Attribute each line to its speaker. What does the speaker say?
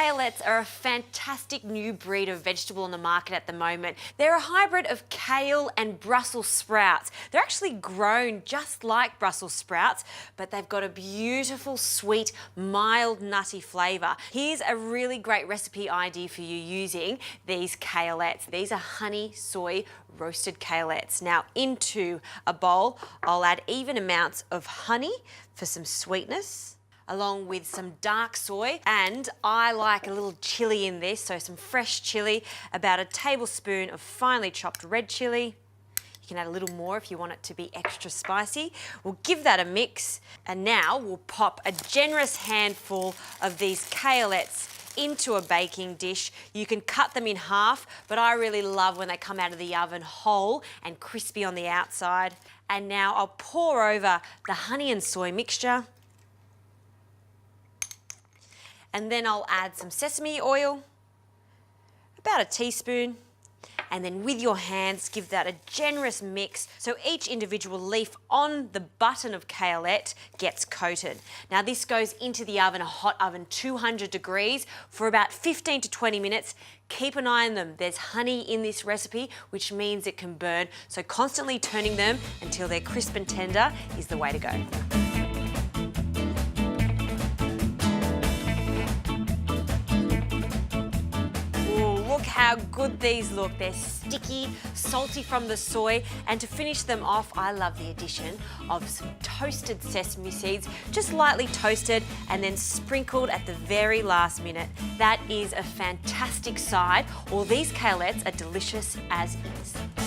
Speaker 1: Kalettes are a fantastic new breed of vegetable on the market at the moment. They're a hybrid of kale and Brussels sprouts. They're actually grown just like Brussels sprouts, but they've got a beautiful, sweet, mild, nutty flavour. Here's a really great recipe idea for you using these Kalettes. These are honey soy roasted Kalettes. Now into a bowl, I'll add even amounts of honey for some sweetness, along with some dark soy, and I like a little chilli in this, so some fresh chilli, about a tablespoon of finely chopped red chilli. You can add a little more if you want it to be extra spicy. We'll give that a mix, and now we'll pop a generous handful of these Kalettes into a baking dish. You can cut them in half, but I really love when they come out of the oven whole and crispy on the outside. And now I'll pour over the honey and soy mixture. And then I'll add some sesame oil, about a teaspoon, and then with your hands give that a generous mix so each individual leaf on the button of Kalette gets coated. Now this goes into the oven, a hot oven, 200 degrees, for about 15 to 20 minutes. Keep an eye on them. There's honey in this recipe, which means it can burn, so constantly turning them until they're crisp and tender is the way to go. Look how good these look. They're sticky, salty from the soy, and to finish them off, I love the addition of some toasted sesame seeds, just lightly toasted and then sprinkled at the very last minute. That is a fantastic side. All these Kalettes are delicious as is.